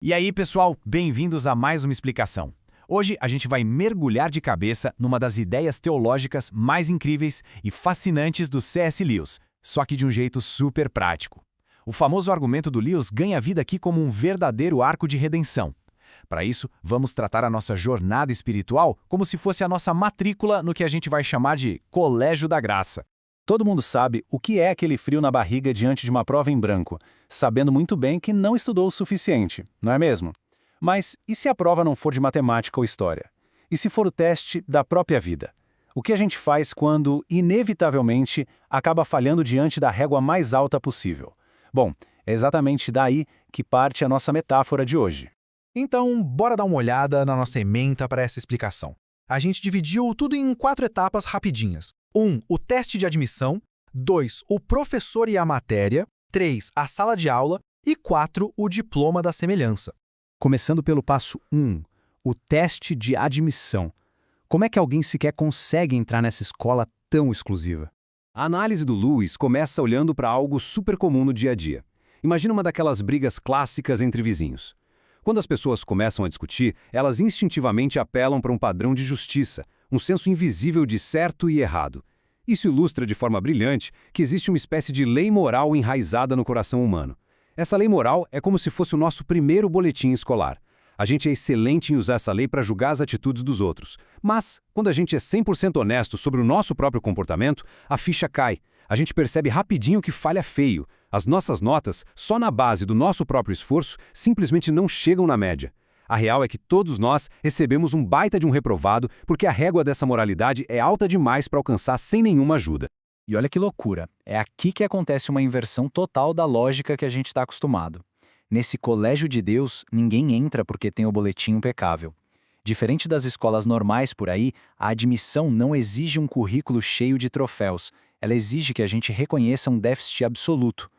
E aí, pessoal, bem-vindos a mais uma explicação. Hoje a gente vai mergulhar de cabeça numa das ideias teológicas mais incríveis e fascinantes do C.S. Lewis, só que de um jeito super prático. O famoso argumento do Lewis ganha vida aqui como um verdadeiro arco de redenção. Para isso, vamos tratar a nossa jornada espiritual como se fosse a nossa matrícula no que a gente vai chamar de Colégio da Graça. Todo mundo sabe o que é aquele frio na barriga diante de uma prova em branco, sabendo muito bem que não estudou o suficiente, não é mesmo? Mas e se a prova não for de matemática ou história? E se for o teste da própria vida? O que a gente faz quando, inevitavelmente, acaba falhando diante da régua mais alta possível? Bom, é exatamente daí que parte a nossa metáfora de hoje. Então, bora dar uma olhada na nossa ementa para essa explicação. A gente dividiu tudo em 4 etapas rapidinhas. 1. O teste de admissão. 2. O professor e a matéria. 3. A sala de aula. E 4. O diploma da semelhança. Começando pelo passo 1, o teste de admissão. Como é que alguém sequer consegue entrar nessa escola tão exclusiva? A análise do Lewis começa olhando para algo super comum no dia a dia. Imagina uma daquelas brigas clássicas entre vizinhos. Quando as pessoas começam a discutir, elas instintivamente apelam para um padrão de justiça, um senso invisível de certo e errado. Isso ilustra de forma brilhante que existe uma espécie de lei moral enraizada no coração humano. Essa lei moral é como se fosse o nosso primeiro boletim escolar. A gente é excelente em usar essa lei para julgar as atitudes dos outros. Mas, quando a gente é 100% honesto sobre o nosso próprio comportamento, a ficha cai. A gente percebe rapidinho que falha feio. As nossas notas, só na base do nosso próprio esforço, simplesmente não chegam na média. A real é que todos nós recebemos um baita de um reprovado porque a régua dessa moralidade é alta demais para alcançar sem nenhuma ajuda. E olha que loucura, é aqui que acontece uma inversão total da lógica que a gente está acostumado. Nesse colégio de Deus, ninguém entra porque tem o boletim impecável. Diferente das escolas normais por aí, a admissão não exige um currículo cheio de troféus. Ela exige que a gente reconheça um déficit absoluto.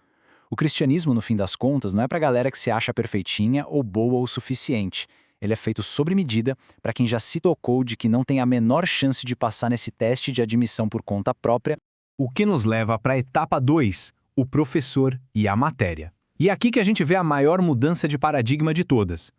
O cristianismo, no fim das contas, não é para a galera que se acha perfeitinha ou boa o suficiente. Ele é feito sob medida para quem já se tocou de que não tem a menor chance de passar nesse teste de admissão por conta própria. O que nos leva para a etapa 2, o professor e a matéria. E é aqui que a gente vê a maior mudança de paradigma de todas.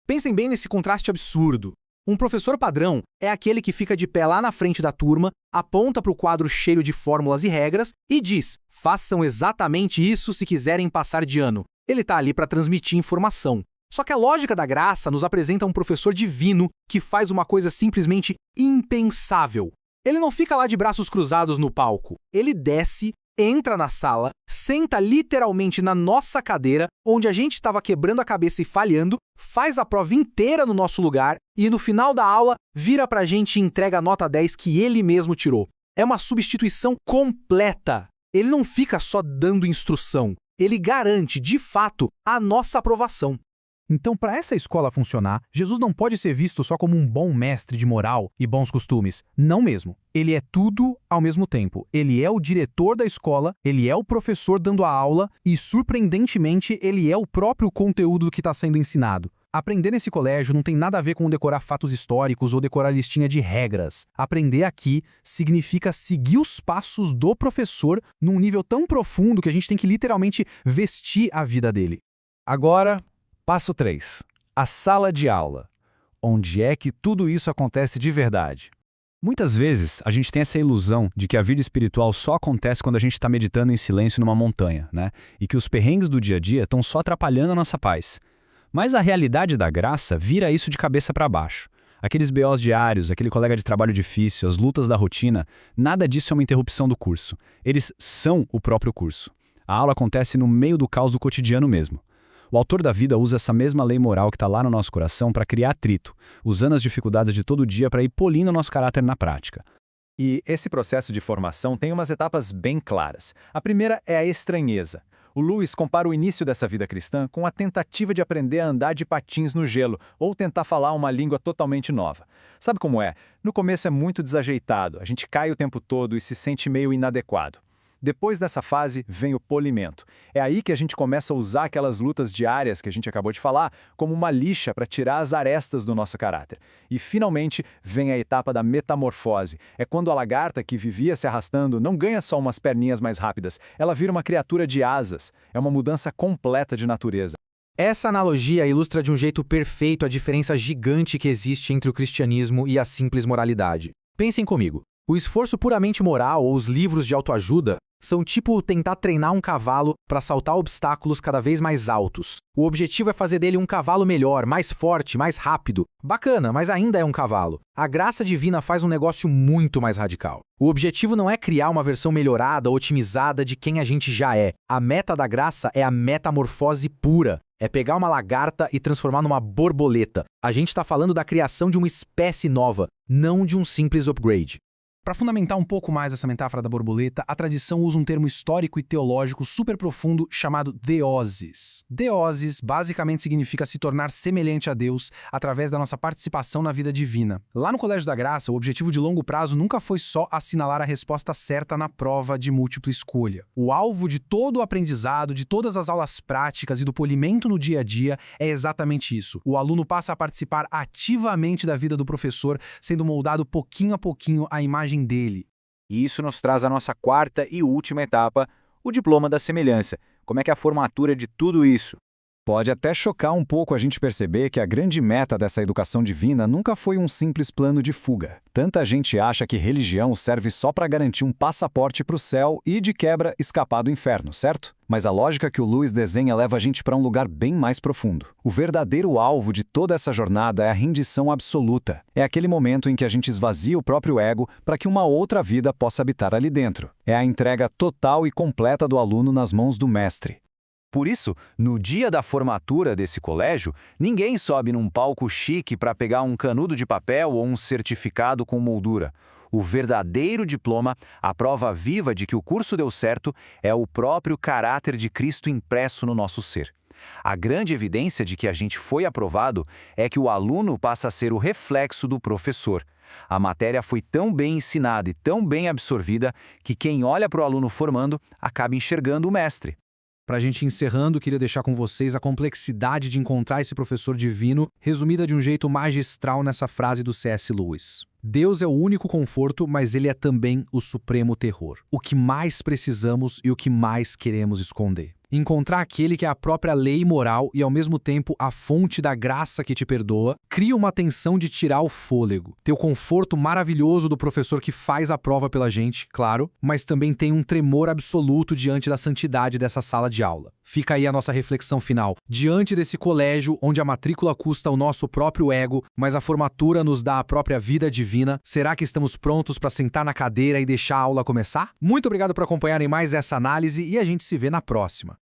Pensem bem nesse contraste absurdo. Um professor padrão é aquele que fica de pé lá na frente da turma, aponta para o quadro cheio de fórmulas e regras e diz: façam exatamente isso se quiserem passar de ano. Ele está ali para transmitir informação. Só que a lógica da graça nos apresenta um professor divino que faz uma coisa simplesmente impensável. Ele não fica lá de braços cruzados no palco. Ele desce, entra na sala, senta literalmente na nossa cadeira, onde a gente estava quebrando a cabeça e falhando, faz a prova inteira no nosso lugar e no final da aula vira pra gente e entrega a nota 10 que ele mesmo tirou. É uma substituição completa. Ele não fica só dando instrução. Ele garante, de fato, a nossa aprovação. Então, para essa escola funcionar, Jesus não pode ser visto só como um bom mestre de moral e bons costumes. Não mesmo. Ele é tudo ao mesmo tempo. Ele é o diretor da escola, ele é o professor dando a aula e, surpreendentemente, ele é o próprio conteúdo que está sendo ensinado. Aprender nesse colégio não tem nada a ver com decorar fatos históricos ou decorar listinha de regras. Aprender aqui significa seguir os passos do professor num nível tão profundo que a gente tem que literalmente vestir a vida dele. Agora, passo 3. A sala de aula. Onde é que tudo isso acontece de verdade? Muitas vezes, a gente tem essa ilusão de que a vida espiritual só acontece quando a gente está meditando em silêncio numa montanha, né? E que os perrengues do dia a dia estão só atrapalhando a nossa paz. Mas a realidade da graça vira isso de cabeça para baixo. Aqueles BOs diários, aquele colega de trabalho difícil, as lutas da rotina, nada disso é uma interrupção do curso. Eles são o próprio curso. A aula acontece no meio do caos do cotidiano mesmo. O autor da vida usa essa mesma lei moral que está lá no nosso coração para criar atrito, usando as dificuldades de todo dia para ir polindo nosso caráter na prática. E esse processo de formação tem umas etapas bem claras. A primeira é a estranheza. O Lewis compara o início dessa vida cristã com a tentativa de aprender a andar de patins no gelo ou tentar falar uma língua totalmente nova. Sabe como é? No começo é muito desajeitado, a gente cai o tempo todo e se sente meio inadequado. Depois dessa fase, vem o polimento. É aí que a gente começa a usar aquelas lutas diárias que a gente acabou de falar como uma lixa para tirar as arestas do nosso caráter. E, finalmente, vem a etapa da metamorfose. É quando a lagarta que vivia se arrastando não ganha só umas perninhas mais rápidas, ela vira uma criatura de asas. É uma mudança completa de natureza. Essa analogia ilustra de um jeito perfeito a diferença gigante que existe entre o cristianismo e a simples moralidade. Pensem comigo. O esforço puramente moral ou os livros de autoajuda são tipo tentar treinar um cavalo para saltar obstáculos cada vez mais altos. O objetivo é fazer dele um cavalo melhor, mais forte, mais rápido. Bacana, mas ainda é um cavalo. A graça divina faz um negócio muito mais radical. O objetivo não é criar uma versão melhorada, otimizada de quem a gente já é. A meta da graça é a metamorfose pura. É pegar uma lagarta e transformar numa borboleta. A gente está falando da criação de uma espécie nova, não de um simples upgrade. Para fundamentar um pouco mais essa metáfora da borboleta, a tradição usa um termo histórico e teológico super profundo chamado deosis. Deosis basicamente significa se tornar semelhante a Deus através da nossa participação na vida divina. Lá no Colégio da Graça, o objetivo de longo prazo nunca foi só assinalar a resposta certa na prova de múltipla escolha. O alvo de todo o aprendizado, de todas as aulas práticas e do polimento no dia a dia é exatamente isso. O aluno passa a participar ativamente da vida do professor, sendo moldado pouquinho a pouquinho à imagem dele. E isso nos traz a nossa quarta e última etapa, o diploma da semelhança. Como é que é a formatura de tudo isso? Pode até chocar um pouco a gente perceber que a grande meta dessa educação divina nunca foi um simples plano de fuga. Tanta gente acha que religião serve só para garantir um passaporte para o céu e, de quebra, escapar do inferno, certo? Mas a lógica que o Lewis desenha leva a gente para um lugar bem mais profundo. O verdadeiro alvo de toda essa jornada é a rendição absoluta. É aquele momento em que a gente esvazia o próprio ego para que uma outra vida possa habitar ali dentro. É a entrega total e completa do aluno nas mãos do mestre. Por isso, no dia da formatura desse colégio, ninguém sobe num palco chique para pegar um canudo de papel ou um certificado com moldura. O verdadeiro diploma, a prova viva de que o curso deu certo, é o próprio caráter de Cristo impresso no nosso ser. A grande evidência de que a gente foi aprovado é que o aluno passa a ser o reflexo do professor. A matéria foi tão bem ensinada e tão bem absorvida que quem olha para o aluno formando acaba enxergando o mestre. Para a gente encerrando, queria deixar com vocês a complexidade de encontrar esse professor divino, resumida de um jeito magistral nessa frase do C.S. Lewis. Deus é o único conforto, mas ele é também o supremo terror. O que mais precisamos e o que mais queremos esconder. Encontrar aquele que é a própria lei moral e, ao mesmo tempo, a fonte da graça que te perdoa, cria uma tensão de tirar o fôlego. Ter o conforto maravilhoso do professor que faz a prova pela gente, claro, mas também tem um tremor absoluto diante da santidade dessa sala de aula. Fica aí a nossa reflexão final. Diante desse colégio, onde a matrícula custa o nosso próprio ego, mas a formatura nos dá a própria vida divina, será que estamos prontos para sentar na cadeira e deixar a aula começar? Muito obrigado por acompanharem mais essa análise e a gente se vê na próxima.